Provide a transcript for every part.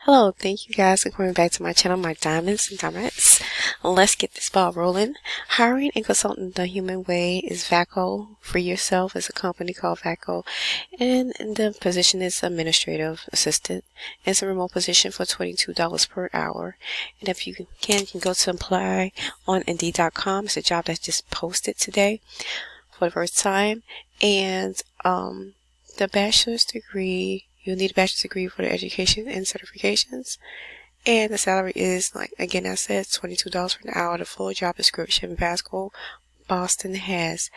Hello, thank you guys for coming back to my channel, my Diamonds and Diamonnndsss. Let's get this ball rolling. Hiring and consulting the human way is VACO. For yourself is a company called VACO, and the position is administrative assistant. It's a remote position for $22 per hour. And if you can go to apply on Indeed.com. It's a job that's just posted today for the first time. And the bachelor's degree. You'll need a bachelor's degree for the education and certifications. And the salary is, like again I said, $22 per hour. The full job description. Vasco Boston has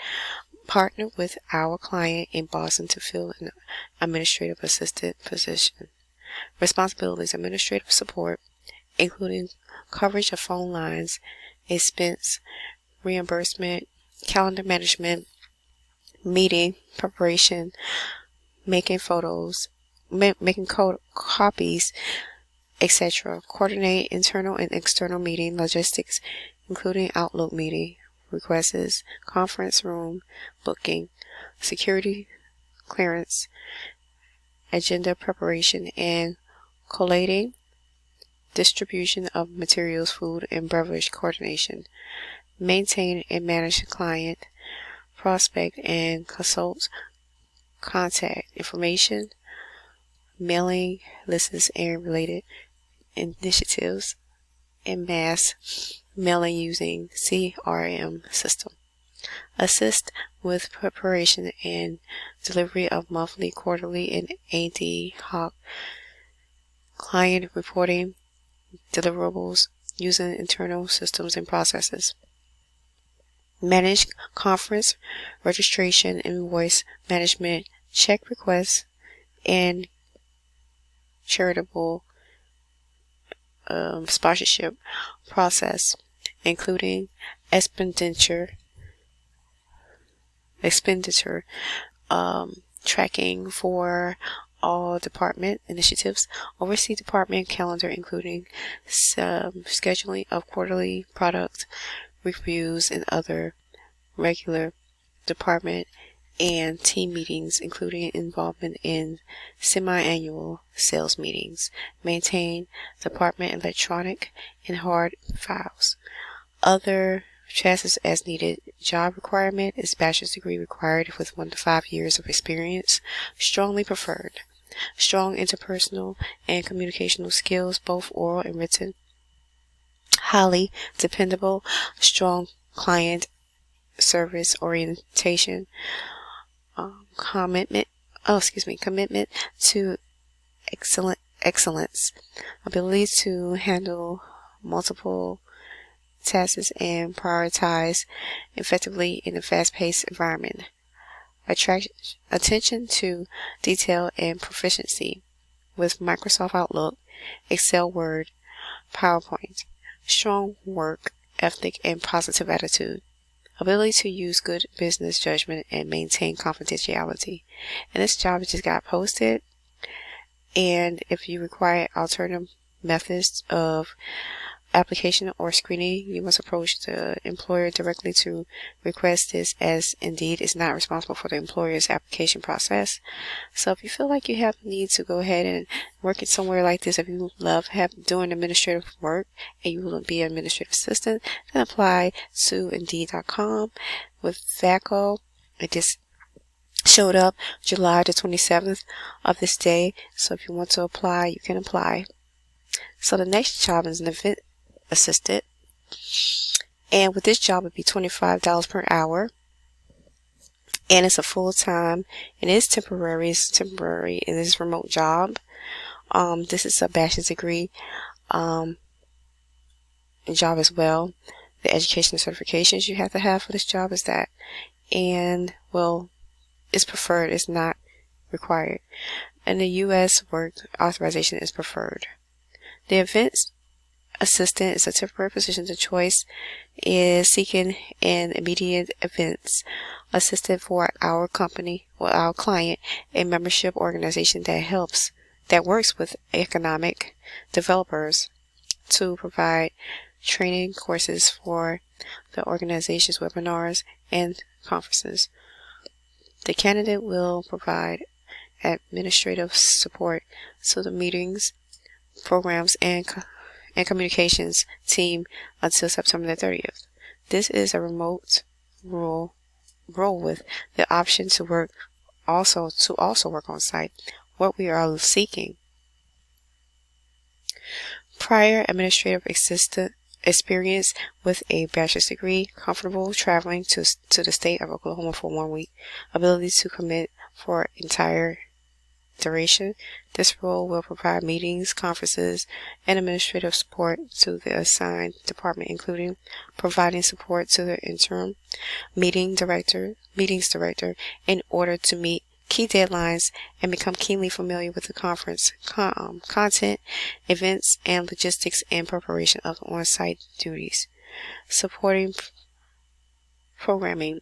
partnered with our client in Boston to fill an administrative assistant position. Responsibilities: administrative support, including coverage of phone lines, expense reimbursement, calendar management, meeting preparation, making photos, making copies, etc. Coordinate internal and external meeting logistics, including Outlook meeting requests, conference room booking, security clearance, agenda preparation, and collating, distribution of materials, food and beverage coordination. Maintain and manage client, prospect and consult contact information, mailing lists and related initiatives, and mass mailing using CRM system. Assist with preparation and delivery of monthly, quarterly, and ad hoc client reporting deliverables using internal systems and processes. Manage conference registration, invoice management, check requests, and charitable sponsorship process, including expenditure tracking for all department initiatives, oversee department calendar, including scheduling of quarterly product reviews and other regular department and team meetings, including involvement in semi-annual sales meetings. Maintain department electronic and hard files. Other tasks as needed. Job requirement is bachelor's degree required with 1 to 5 years of experience. Strongly preferred. Strong interpersonal and communicational skills, both oral and written. Highly dependable. Strong client service orientation. Commitment to excellence, ability to handle multiple tasks and prioritize effectively in a fast-paced environment. Attention to detail and proficiency with Microsoft Outlook, Excel, Word, PowerPoint. Strong work ethic and positive attitude. Ability to use good business judgment and maintain confidentiality. And this job just got posted. And if you require alternative methods of application or screening, you must approach the employer directly to request this, as Indeed is not responsible for the employer's application process. So if you feel like you have the need to go ahead and work at somewhere like this, if you love doing administrative work and you will be an administrative assistant, then apply to Indeed.com with VACO. It just showed up July the 27th of this day. So if you want to apply, you can apply. So the next job is an event assistant, and with this job it'd be $25 per hour, and it's a full-time, and it's temporary. It is a remote job. This is a bachelor's degree job as well. The education certifications you have to have for this job is that, and well, it's preferred, it's not required, and the U.S. work authorization is preferred. The events assistant is a temporary position. The choice is seeking an immediate events assistant for our company or our client, a membership organization that works with economic developers to provide training courses for the organization's webinars and conferences. The candidate will provide administrative support to the meetings, programs and communications team until September the 30th. This is a remote role with the option to work on site. What we are seeking: prior administrative assistant experience with a bachelor's degree, comfortable traveling to the state of Oklahoma for 1 week, ability to commit for entire duration. This role will provide meetings, conferences, and administrative support to the assigned department, including providing support to the interim meetings director in order to meet key deadlines and become keenly familiar with the conference content, events, and logistics in preparation of on-site duties. Supporting programming,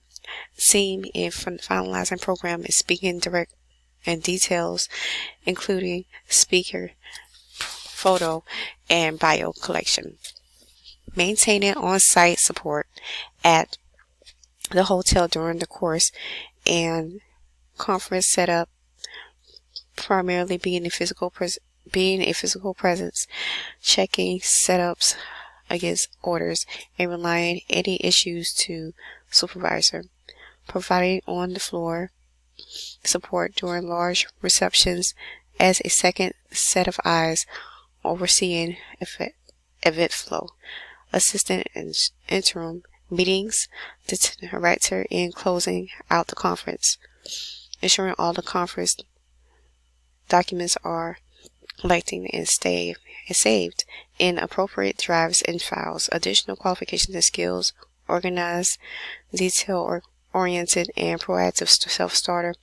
seeing and finalizing program and speaking direct and details, including speaker, photo, and bio collection. Maintaining on-site support at the hotel during the course and conference setup, primarily being a physical presence, checking setups against orders, and relaying any issues to supervisor. Providing on the floor support during large receptions as a second set of eyes overseeing event flow. Assistant in interim meetings, the director in closing out the conference. Ensuring all the conference documents are collected and saved in appropriate drives and files. Additional qualifications and skills: organized, detail-oriented, and proactive self-starter.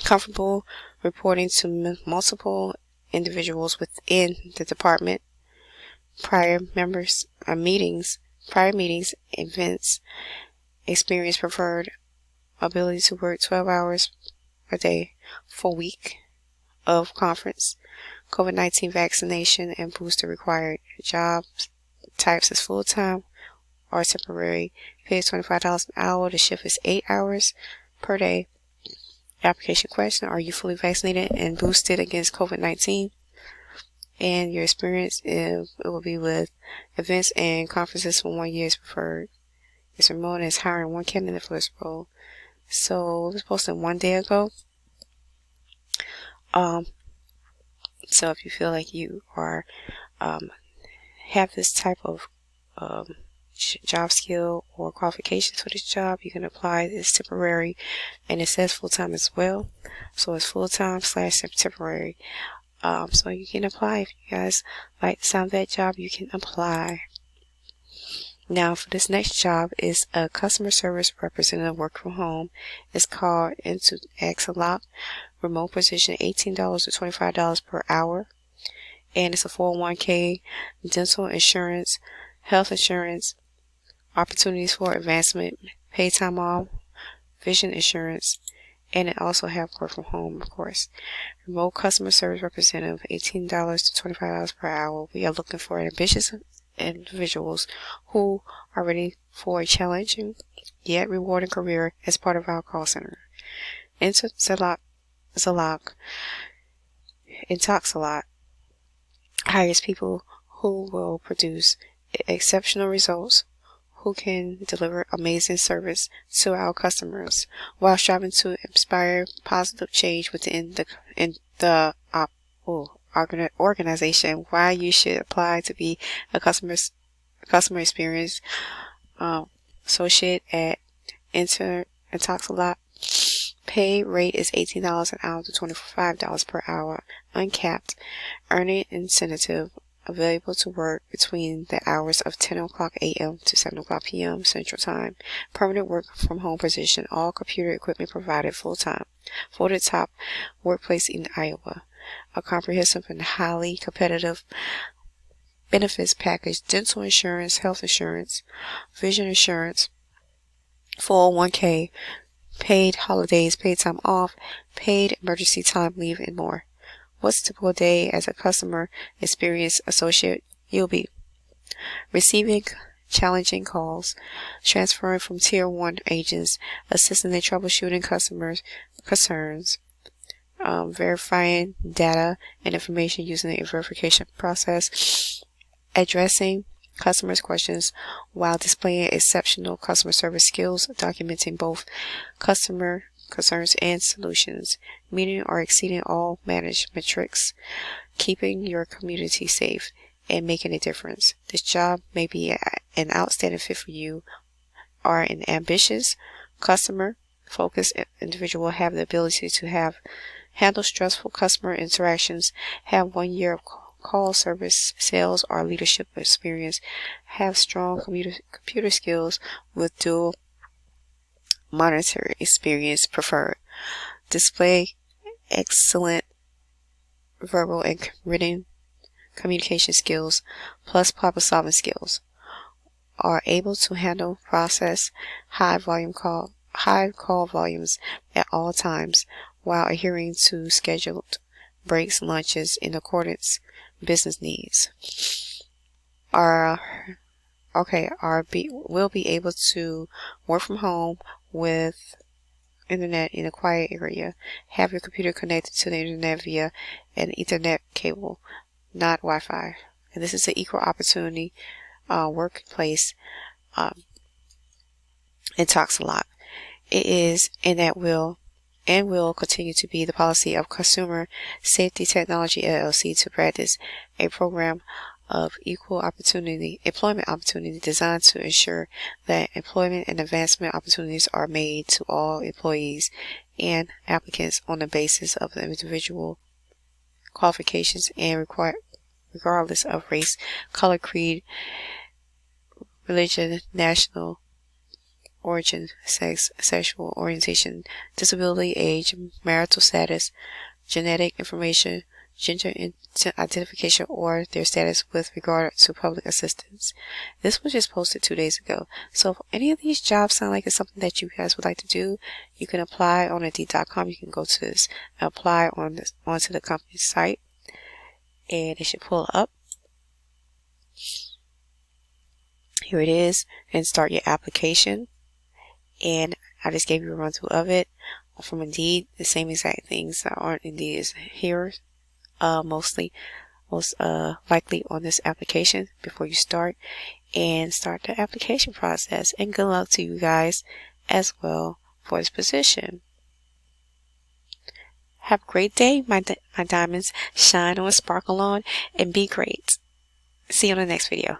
Comfortable reporting to multiple individuals within the department. Prior meetings, events, experience preferred. Ability to work 12 hours a day for week of conference. COVID-19 vaccination and booster required. Job types is full-time or temporary. Pay is $25 an hour. The shift is 8 hours per day. Application question: are you fully vaccinated and boosted against COVID-19? And your experience, it will be with events and conferences for 1 year is preferred. It's remote and it's hiring one candidate for this role. So it was posted 1 day ago. So if you feel like you are have this type of job skill or qualifications for this job, you can apply. It's temporary and it says full-time as well. So it's full-time / temporary. So you can apply. If you guys like the sound of that job, you can apply. Now for this next job is a customer service representative, work from home. It's called Intoxalock. Remote position, $18 to $25 per hour. And it's a 401k, dental insurance, health insurance, opportunities for advancement, paid time off, vision insurance, and it also have work from home, of course. Remote customer service representative, $18 to $25 per hour. We are looking for ambitious individuals who are ready for a challenging yet rewarding career as part of our call center. Intoxalock hires people who will produce exceptional results, who can deliver amazing service to our customers while striving to inspire positive change within the organization. Why you should apply to be a customer experience associate at Intoxalock. Pay rate is $18 an hour to $25 per hour, uncapped. Earning incentive available to work between the hours of 10 o'clock a.m. to 7 o'clock p.m. Central Time. Permanent work from home position. All computer equipment provided full-time. For the top workplace in Iowa. A comprehensive and highly competitive benefits package: dental insurance, health insurance, vision insurance, 401k, paid holidays, paid time off, paid emergency time leave, and more. What's a typical day as a customer experience associate? You'll be receiving challenging calls, transferring from Tier 1 agents, assisting in troubleshooting customers' concerns, verifying data and information using the verification process, addressing customers' questions while displaying exceptional customer service skills, documenting both customer concerns and solutions, meeting or exceeding all managed metrics, keeping your community safe, and making a difference. This job may be an outstanding fit for you, are an ambitious, customer-focused individual, have the ability to handle stressful customer interactions, have 1 year of call service, sales, or leadership experience, have strong computer skills with dual monitoring experience preferred, display excellent verbal and written communication skills plus problem solving skills, are able to handle process high call volumes at all times while adhering to scheduled breaks, lunches in accordance business needs. Will be able to work from home with internet in a quiet area. Have your computer connected to the internet via an Ethernet cable, not Wi-Fi. And this is an equal opportunity workplace. Intoxalock. It is, and that will continue to be the policy of Consumer Safety Technology LLC to practice a program of equal employment opportunity designed to ensure that employment and advancement opportunities are made to all employees and applicants on the basis of the individual qualifications and regardless of race, color, creed, religion, national origin, sex, sexual orientation, disability, age, marital status, genetic information, gender identification, or their status with regard to public assistance. This was just posted 2 days ago. So if any of these jobs sound like it's something that you guys would like to do, you can apply on Indeed.com. You can go to this, apply onto the company's site, and it should pull up. Here it is, and start your application. And I just gave you a run through of it from Indeed. The same exact things that aren't Indeed is here, most likely on this application before you start the application process. And good luck to you guys as well for this position. Have a great day, my diamonds. Shine on, sparkle on, and be great. See you on the next video.